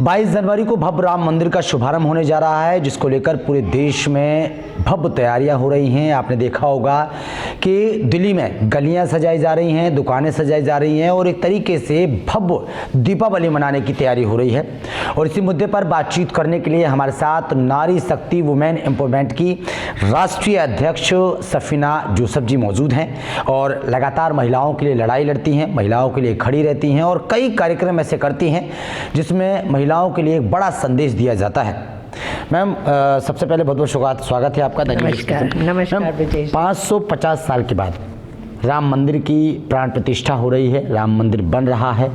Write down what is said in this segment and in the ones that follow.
22 जनवरी को भव्य राम मंदिर का शुभारंभ होने जा रहा है, जिसको लेकर पूरे देश में भव्य तैयारियां हो रही हैं। आपने देखा होगा कि दिल्ली में गलियां सजाई जा रही हैं, दुकानें सजाई जा रही हैं और एक तरीके से भव्य दीपावली मनाने की तैयारी हो रही है। और इसी मुद्दे पर बातचीत करने के लिए हमारे साथ नारी शक्ति वुमेन एम्पावरमेंट की राष्ट्रीय अध्यक्ष सफीना जोसेफ जी मौजूद हैं और लगातार महिलाओं के लिए लड़ाई लड़ती हैं, महिलाओं के लिए खड़ी रहती हैं और कई कार्यक्रम ऐसे करती हैं जिसमें महिलाओं के लिए एक बड़ा संदेश दिया जाता है। मैम, सबसे पहले बहुत बहुत स्वागत है आपका। नमस्कार। नमस्कार ब्रिजेश। 550 साल के बाद राम मंदिर की प्राण प्रतिष्ठा हो रही है, राम मंदिर बन रहा है।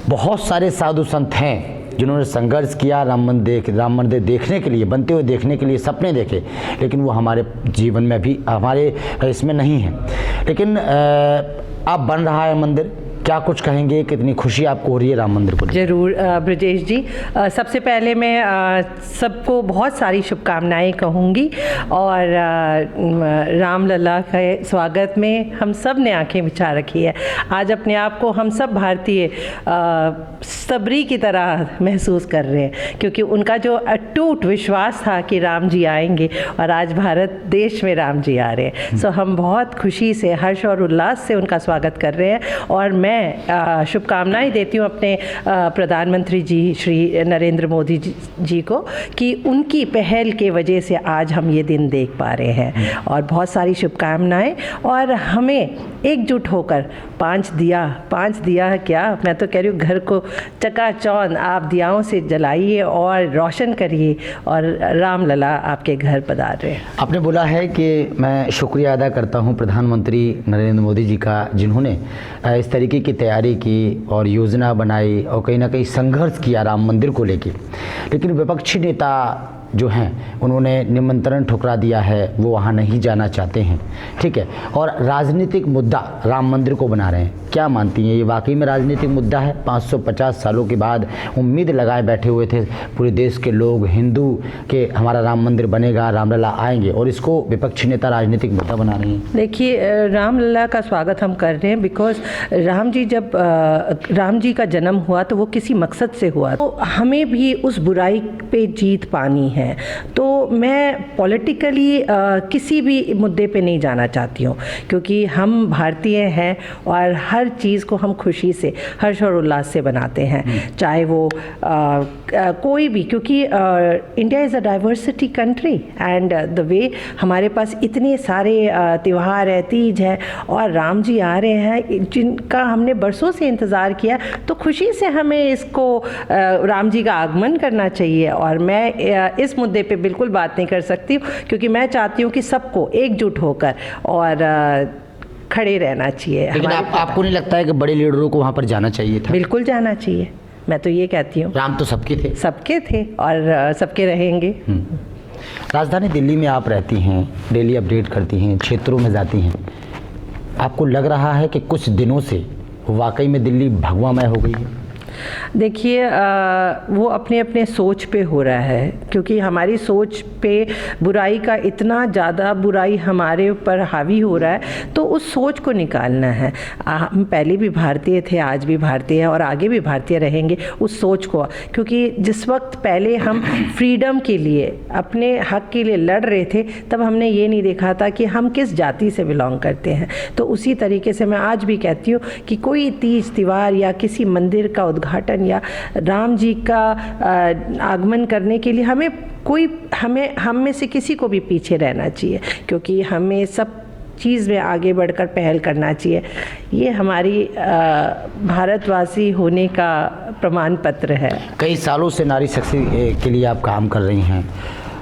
बहुत सारे साधु संत हैं जिन्होंने संघर्ष किया राम मंदिर देखने के लिए, बनते हुए देखने के लिए सपने देखे, लेकिन वो हमारे जीवन में भी, हमारे इसमें नहीं है। लेकिन अब बन रहा है मंदिर, क्या कुछ कहेंगे, कितनी खुशी आपको हो रही है राम मंदिर को? जरूर ब्रजेश जी, सबसे पहले मैं सबको बहुत सारी शुभकामनाएं कहूँगी और रामलला के स्वागत में हम सब ने आंखें बिछा रखी है। आज अपने आप को हम सब भारतीय सबरी की तरह महसूस कर रहे हैं, क्योंकि उनका जो अटूट विश्वास था कि राम जी आएंगे और आज भारत देश में राम जी आ रहे हैं। सो हम बहुत खुशी से, हर्ष और उल्लास से उनका स्वागत कर रहे हैं। और मैं शुभकामनाएं देती हूँ अपने प्रधानमंत्री जी श्री नरेंद्र मोदी जी को कि उनकी पहल के वजह से आज हम ये दिन देख पा रहे हैं। और बहुत सारी शुभकामनाएं, और हमें एकजुट होकर पांच दिया क्या, मैं तो कह रही हूँ घर को चकाचौंध आप दियाओं से जलाइए और रोशन करिए और रामलला आपके घर पधार रहे हैं। आपने बोला है कि मैं शुक्रिया अदा करता हूँ प्रधानमंत्री नरेंद्र मोदी जी का, जिन्होंने इस तरीके की तैयारी की और योजना बनाई और कहीं ना कहीं संघर्ष किया राम मंदिर को लेके। लेकिन विपक्षी नेता जो हैं उन्होंने निमंत्रण ठुकरा दिया है, वो वहाँ नहीं जाना चाहते हैं, ठीक है। और राजनीतिक मुद्दा राम मंदिर को बना रहे हैं। क्या मानती हैं, ये वाकई में राजनीतिक मुद्दा है? 550 सालों के बाद उम्मीद लगाए बैठे हुए थे पूरे देश के लोग, हिंदू, के हमारा राम मंदिर बनेगा, रामलला आएंगे, और इसको विपक्षी नेता राजनीतिक मुद्दा बना रहे हैं। देखिए, रामलला का स्वागत हम कर रहे हैं बिकॉज जब राम जी का जन्म हुआ तो वो किसी मकसद से हुआ, तो हमें भी उस बुराई पे जीत पानी है। तो मैं पॉलिटिकली किसी भी मुद्दे पे नहीं जाना चाहती हूँ, क्योंकि हम भारतीय हैं और हर चीज़ को हम खुशी से, हर्ष और उल्लास से बनाते हैं, चाहे वो कोई भी, क्योंकि India is a diversity country and the way हमारे पास इतने सारे त्यौहार है, तीज है और राम जी आ रहे हैं जिनका हमने बरसों से इंतज़ार किया, तो खुशी से हमें इसको राम जी का आगमन करना चाहिए। और मैं इस मुद्दे पे बिल्कुल बात नहीं कर सकती हूँ, क्योंकि मैं चाहती हूँ कि सबको एकजुट होकर और खड़े रहना चाहिए। लेकिन आपको नहीं लगता है कि बड़े लीडरों को वहाँ पर जाना चाहिए था? बिल्कुल जाना चाहिए, मैं तो ये कहती हूँ। राम तो सबके थे और सबके रहेंगे। राजधानी दिल्ली में आप रहती हैं, डेली अपडेट करती हैं, क्षेत्रों में जाती हैं, आपको लग रहा है कि कुछ दिनों से वाकई में दिल्ली भगवामय हो गई है? देखिए, वो अपने अपने सोच पे हो रहा है, क्योंकि हमारी सोच पे बुराई का इतना ज़्यादा बुराई हमारे ऊपर हावी हो रहा है, तो उस सोच को निकालना है। हम पहले भी भारतीय थे, आज भी भारतीय हैं और आगे भी भारतीय रहेंगे, उस सोच को। क्योंकि जिस वक्त पहले हम फ्रीडम के लिए, अपने हक के लिए लड़ रहे थे, तब हमने ये नहीं देखा था कि हम किस जाति से बिलोंग करते हैं। तो उसी तरीके से मैं आज भी कहती हूँ कि कोई तीज त्योहार या किसी मंदिर का उद्घाटन या राम जी का आगमन करने के लिए हम में से किसी को भी पीछे रहना चाहिए, क्योंकि हमें सब चीज़ में आगे बढ़कर पहल करना चाहिए। ये हमारी भारतवासी होने का प्रमाण पत्र है। कई सालों से नारी शक्ति के लिए आप काम कर रही हैं।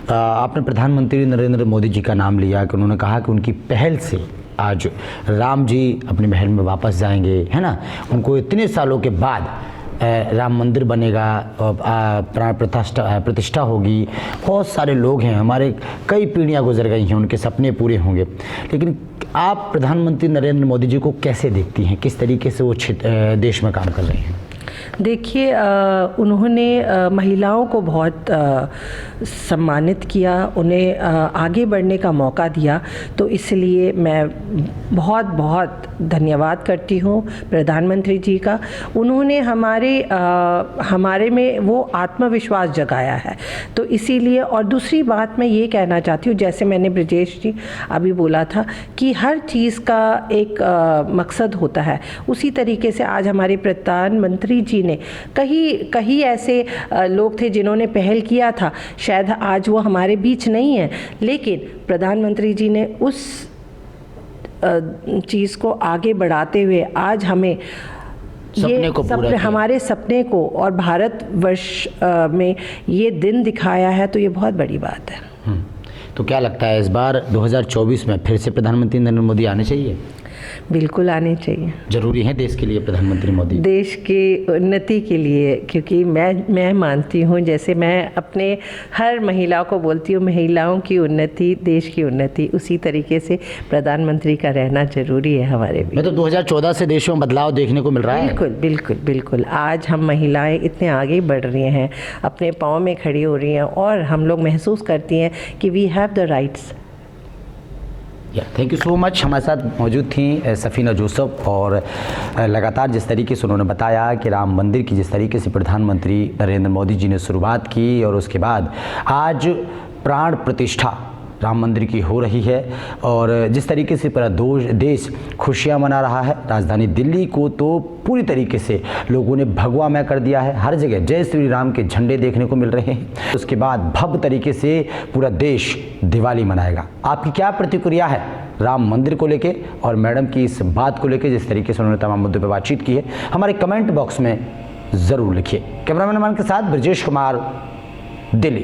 आपने प्रधानमंत्री नरेंद्र मोदी जी का नाम लिया कि उन्होंने कहा कि उनकी पहल से आज राम जी अपने महल में वापस जाएंगे, है ना। उनको इतने सालों के बाद राम मंदिर बनेगा, प्राण प्रतिष्ठा होगी, बहुत सारे लोग हैं, हमारे कई पीढ़ियां गुजर गई हैं, उनके सपने पूरे होंगे। लेकिन आप प्रधानमंत्री नरेंद्र मोदी जी को कैसे देखती हैं, किस तरीके से वो देश में काम कर रहे हैं? देखिए, उन्होंने महिलाओं को बहुत सम्मानित किया, उन्हें आगे बढ़ने का मौका दिया, तो इसलिए मैं बहुत धन्यवाद करती हूँ प्रधानमंत्री जी का। उन्होंने हमारे में वो आत्मविश्वास जगाया है। तो इसीलिए, और दूसरी बात मैं ये कहना चाहती हूँ, जैसे मैंने ब्रजेश जी अभी बोला था कि हर चीज़ का एक मकसद होता है, उसी तरीके से आज हमारे प्रधानमंत्री जी ने कई ऐसे लोग थे जिन्होंने पहल किया था, शायद आज वो हमारे बीच नहीं है, लेकिन प्रधानमंत्री जी ने उस चीज़ को आगे बढ़ाते हुए आज हमें हमारे सपने को और भारतवर्ष में ये दिन दिखाया है, तो ये बहुत बड़ी बात है। तो क्या लगता है इस बार 2024 में फिर से प्रधानमंत्री नरेंद्र मोदी आने चाहिए? बिल्कुल आने चाहिए। जरूरी है देश के लिए प्रधानमंत्री मोदी? देश की उन्नति के लिए, क्योंकि मैं मानती हूँ, जैसे मैं अपने हर महिला को बोलती हूँ, महिलाओं की उन्नति देश की उन्नति, उसी तरीके से प्रधानमंत्री का रहना जरूरी है हमारे भी। मैं तो 2014 से देश में बदलाव देखने को मिल रहा है। बिल्कुल बिल्कुल बिल्कुल। आज हम महिलाएं इतने आगे बढ़ रही हैं, अपने पाँव में खड़ी हो रही हैं, और हम लोग महसूस करती हैं कि we have the rights. Thank you so much. हमारे साथ मौजूद थी सफीना जोसेफ, और लगातार जिस तरीके से उन्होंने बताया कि राम मंदिर की जिस तरीके से प्रधानमंत्री नरेंद्र मोदी जी ने शुरुआत की, और उसके बाद आज प्राण प्रतिष्ठा राम मंदिर की हो रही है, और जिस तरीके से पूरा देश खुशियां मना रहा है। राजधानी दिल्ली को तो पूरी तरीके से लोगों ने भगवामय कर दिया है, हर जगह जय श्री राम के झंडे देखने को मिल रहे हैं। उसके बाद भव्य तरीके से पूरा देश दिवाली मनाएगा। आपकी क्या प्रतिक्रिया है राम मंदिर को लेके और मैडम की इस बात को लेके, जिस तरीके से उन्होंने तमाम मुद्दों पर बातचीत की है, हमारे कमेंट बॉक्स में ज़रूर लिखिए। कैमरामैन के साथ ब्रजेश कुमार, दिल्ली।